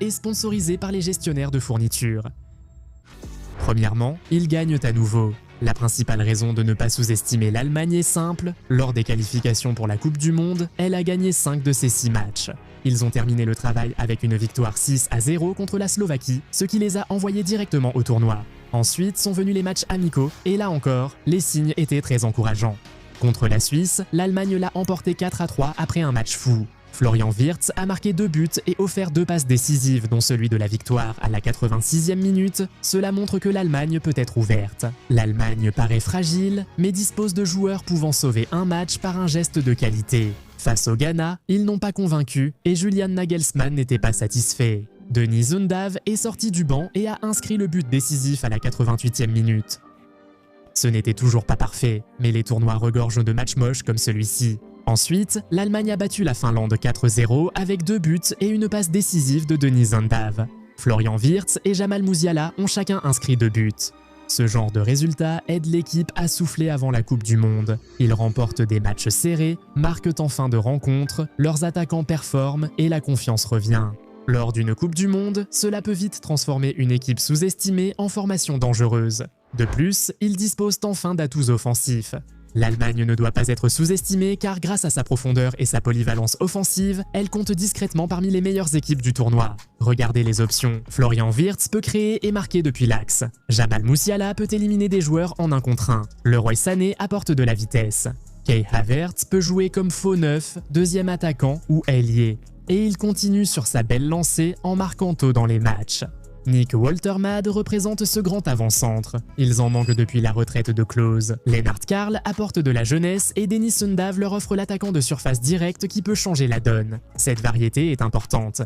est sponsorisé par les gestionnaires de fournitures. Premièrement, ils gagnent à nouveau. La principale raison de ne pas sous-estimer l'Allemagne est simple. Lors des qualifications pour la Coupe du Monde, elle a gagné 5 de ses 6 matchs. Ils ont terminé le travail avec une victoire 6-0 contre la Slovaquie, ce qui les a envoyés directement au tournoi. Ensuite sont venus les matchs amicaux, et là encore, les signes étaient très encourageants. Contre la Suisse, l'Allemagne l'a emporté 4-3 après un match fou. Florian Wirtz a marqué 2 buts et offert 2 passes décisives, dont celui de la victoire à la 86e minute. Cela montre que l'Allemagne peut être ouverte. L'Allemagne paraît fragile, mais dispose de joueurs pouvant sauver un match par un geste de qualité. Face au Ghana, ils n'ont pas convaincu et Julian Nagelsmann n'était pas satisfait. Denis Zundav est sorti du banc et a inscrit le but décisif à la 88e minute. Ce n'était toujours pas parfait, mais les tournois regorgent de matchs moches comme celui-ci. Ensuite, l'Allemagne a battu la Finlande 4-0 avec 2 buts et une passe décisive de Denis Zundav. Florian Wirtz et Jamal Musiala ont chacun inscrit 2 buts. Ce genre de résultat aide l'équipe à souffler avant la Coupe du Monde. Ils remportent des matchs serrés, marquent en fin de rencontre, leurs attaquants performent et la confiance revient. Lors d'une Coupe du Monde, cela peut vite transformer une équipe sous-estimée en formation dangereuse. De plus, ils disposent enfin d'atouts offensifs. L'Allemagne ne doit pas être sous-estimée car grâce à sa profondeur et sa polyvalence offensive, elle compte discrètement parmi les meilleures équipes du tournoi. Regardez les options. Florian Wirtz peut créer et marquer depuis l'axe. Jamal Musiala peut éliminer des joueurs en 1 contre 1. Leroy Sané apporte de la vitesse. Kai Havertz peut jouer comme faux neuf, deuxième attaquant ou ailier. Et il continue sur sa belle lancée en marquant tôt dans les matchs. Nick Woltermade représente ce grand avant-centre. Ils en manquent depuis la retraite de Klose. Lennart Karl apporte de la jeunesse et Denis Zundav leur offre l'attaquant de surface directe qui peut changer la donne. Cette variété est importante.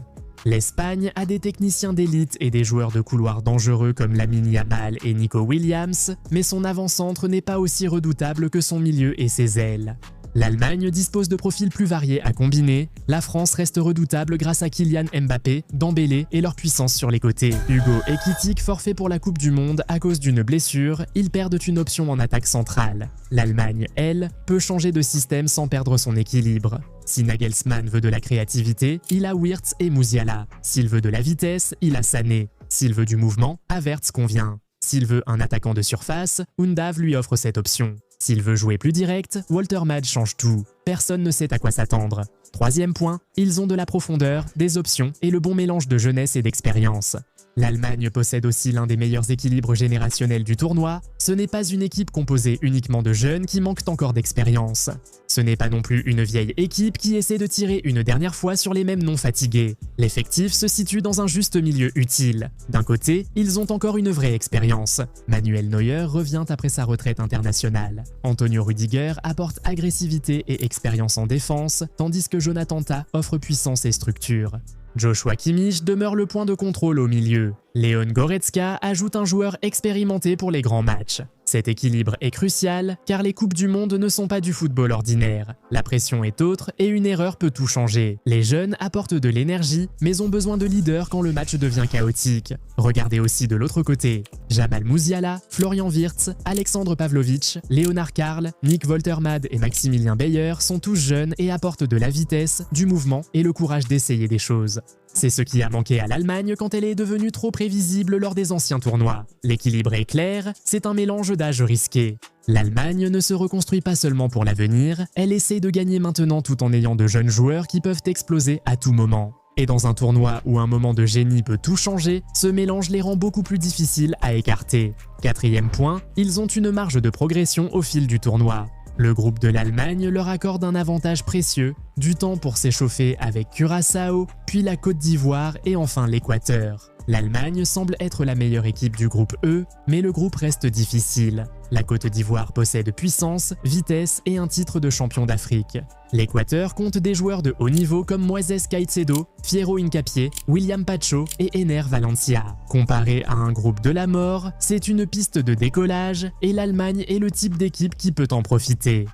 L'Espagne a des techniciens d'élite et des joueurs de couloir dangereux comme Lamine Yamal et Nico Williams, mais son avant-centre n'est pas aussi redoutable que son milieu et ses ailes. L'Allemagne dispose de profils plus variés à combiner. La France reste redoutable grâce à Kylian Mbappé, Dembélé et leur puissance sur les côtés. Hugo Ekitike forfait pour la Coupe du Monde à cause d'une blessure, ils perdent une option en attaque centrale. L'Allemagne, elle, peut changer de système sans perdre son équilibre. Si Nagelsmann veut de la créativité, il a Wirtz et Musiala. S'il veut de la vitesse, il a Sané. S'il veut du mouvement, Havertz convient. S'il veut un attaquant de surface, Undav lui offre cette option. S'il veut jouer plus direct, Woltermade change tout. Personne ne sait à quoi s'attendre. Troisième point, ils ont de la profondeur, des options et le bon mélange de jeunesse et d'expérience. L'Allemagne possède aussi l'un des meilleurs équilibres générationnels du tournoi. Ce n'est pas une équipe composée uniquement de jeunes qui manquent encore d'expérience. Ce n'est pas non plus une vieille équipe qui essaie de tirer une dernière fois sur les mêmes non fatigués. L'effectif se situe dans un juste milieu utile. D'un côté, ils ont encore une vraie expérience. Manuel Neuer revient après sa retraite internationale. Antonio Rüdiger apporte agressivité et expérience en défense, tandis que Jonathan Tah offre puissance et structure. Joshua Kimmich demeure le point de contrôle au milieu. Leon Goretzka ajoute un joueur expérimenté pour les grands matchs. Cet équilibre est crucial car les coupes du monde ne sont pas du football ordinaire. La pression est autre et une erreur peut tout changer. Les jeunes apportent de l'énergie mais ont besoin de leaders quand le match devient chaotique. Regardez aussi de l'autre côté. Jamal Musiala, Florian Wirtz, Alexandre Pavlovic, Leonard Karl, Nick Woltermade et Maximilien Bayer sont tous jeunes et apportent de la vitesse, du mouvement et le courage d'essayer des choses. C'est ce qui a manqué à l'Allemagne quand elle est devenue trop prévisible lors des anciens tournois. L'équilibre est clair, c'est un mélange d'âge risqué. L'Allemagne ne se reconstruit pas seulement pour l'avenir, elle essaie de gagner maintenant tout en ayant de jeunes joueurs qui peuvent exploser à tout moment. Et dans un tournoi où un moment de génie peut tout changer, ce mélange les rend beaucoup plus difficiles à écarter. Quatrième point, ils ont une marge de progression au fil du tournoi. Le groupe de l'Allemagne leur accorde un avantage précieux, du temps pour s'échauffer avec Curaçao, puis la Côte d'Ivoire et enfin l'Équateur. L'Allemagne semble être la meilleure équipe du groupe E, mais le groupe reste difficile. La Côte d'Ivoire possède puissance, vitesse et un titre de champion d'Afrique. L'Équateur compte des joueurs de haut niveau comme Moises Caicedo, Fiero Hincapié, William Pacho et Ener Valencia. Comparé à un groupe de la mort, c'est une piste de décollage et l'Allemagne est le type d'équipe qui peut en profiter.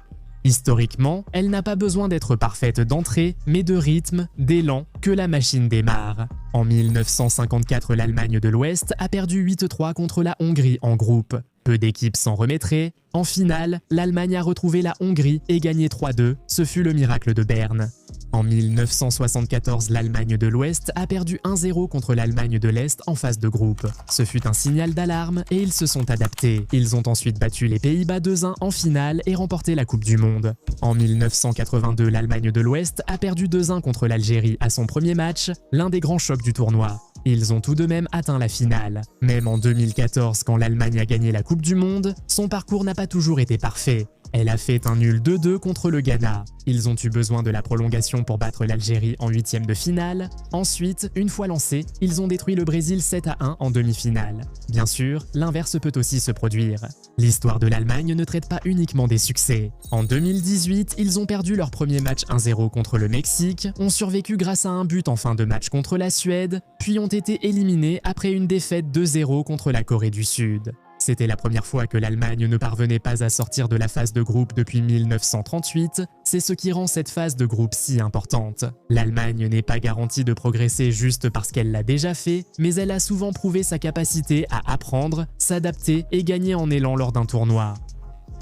Historiquement, elle n'a pas besoin d'être parfaite d'entrée, mais de rythme, d'élan, que la machine démarre. En 1954, l'Allemagne de l'Ouest a perdu 8-3 contre la Hongrie en groupe. Peu d'équipes s'en remettraient. En finale, l'Allemagne a retrouvé la Hongrie et gagné 3-2. Ce fut le miracle de Berne. En 1974, l'Allemagne de l'Ouest a perdu 1-0 contre l'Allemagne de l'Est en phase de groupe. Ce fut un signal d'alarme et ils se sont adaptés. Ils ont ensuite battu les Pays-Bas 2-1 en finale et remporté la Coupe du Monde. En 1982, l'Allemagne de l'Ouest a perdu 2-1 contre l'Algérie à son premier match, l'un des grands chocs du tournoi. Ils ont tout de même atteint la finale. Même en 2014, quand l'Allemagne a gagné la Coupe du Monde, son parcours n'a pas toujours été parfait. Elle a fait un nul 2-2 contre le Ghana. Ils ont eu besoin de la prolongation pour battre l'Algérie en huitième de finale. Ensuite, une fois lancés, ils ont détruit le Brésil 7-1 en demi-finale. Bien sûr, l'inverse peut aussi se produire. L'histoire de l'Allemagne ne traite pas uniquement des succès. En 2018, ils ont perdu leur premier match 1-0 contre le Mexique, ont survécu grâce à un but en fin de match contre la Suède, puis ont été éliminés après une défaite 2-0 contre la Corée du Sud. C'était la première fois que l'Allemagne ne parvenait pas à sortir de la phase de groupe depuis 1938, c'est ce qui rend cette phase de groupe si importante. L'Allemagne n'est pas garantie de progresser juste parce qu'elle l'a déjà fait, mais elle a souvent prouvé sa capacité à apprendre, s'adapter et gagner en élan lors d'un tournoi.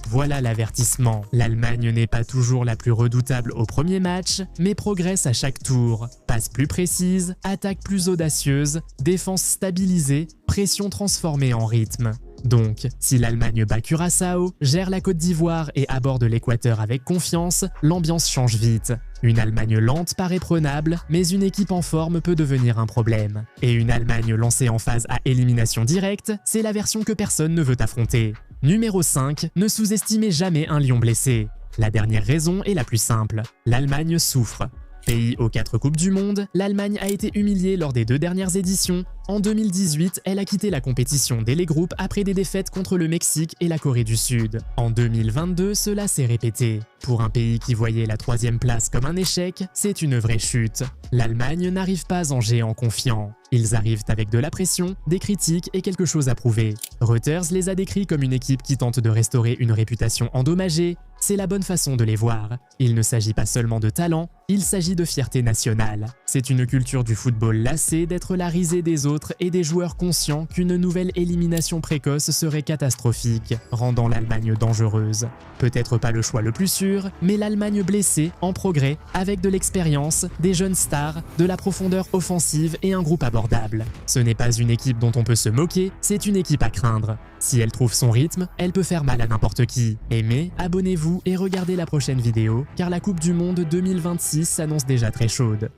Voilà l'avertissement. L'Allemagne n'est pas toujours la plus redoutable au premier match, mais progresse à chaque tour. Passe plus précise, attaque plus audacieuse, défense stabilisée, pression transformée en rythme. Donc, si l'Allemagne bat Curaçao, gère la Côte d'Ivoire et aborde l'Équateur avec confiance, l'ambiance change vite. Une Allemagne lente paraît prenable, mais une équipe en forme peut devenir un problème. Et une Allemagne lancée en phase à élimination directe, c'est la version que personne ne veut affronter. Numéro 5, ne sous-estimez jamais un lion blessé. La dernière raison est la plus simple. L'Allemagne souffre. Pays aux 4 Coupes du Monde, l'Allemagne a été humiliée lors des 2 dernières éditions. En 2018, elle a quitté la compétition dès les groupes après des défaites contre le Mexique et la Corée du Sud. En 2022, cela s'est répété. Pour un pays qui voyait la 3e place comme un échec, c'est une vraie chute. L'Allemagne n'arrive pas en géant confiant. Ils arrivent avec de la pression, des critiques et quelque chose à prouver. Reuters les a décrits comme une équipe qui tente de restaurer une réputation endommagée. C'est la bonne façon de les voir. Il ne s'agit pas seulement de talent, il s'agit de fierté nationale. C'est une culture du football lassée d'être la risée des autres et des joueurs conscients qu'une nouvelle élimination précoce serait catastrophique, rendant l'Allemagne dangereuse. Peut-être pas le choix le plus sûr, mais l'Allemagne blessée, en progrès, avec de l'expérience, des jeunes stars, de la profondeur offensive et un groupe abordable. Ce n'est pas une équipe dont on peut se moquer, c'est une équipe à craindre. Si elle trouve son rythme, elle peut faire mal à n'importe qui. Aimez, abonnez-vous et regardez la prochaine vidéo, car la Coupe du Monde 2026 s'annonce déjà très chaude.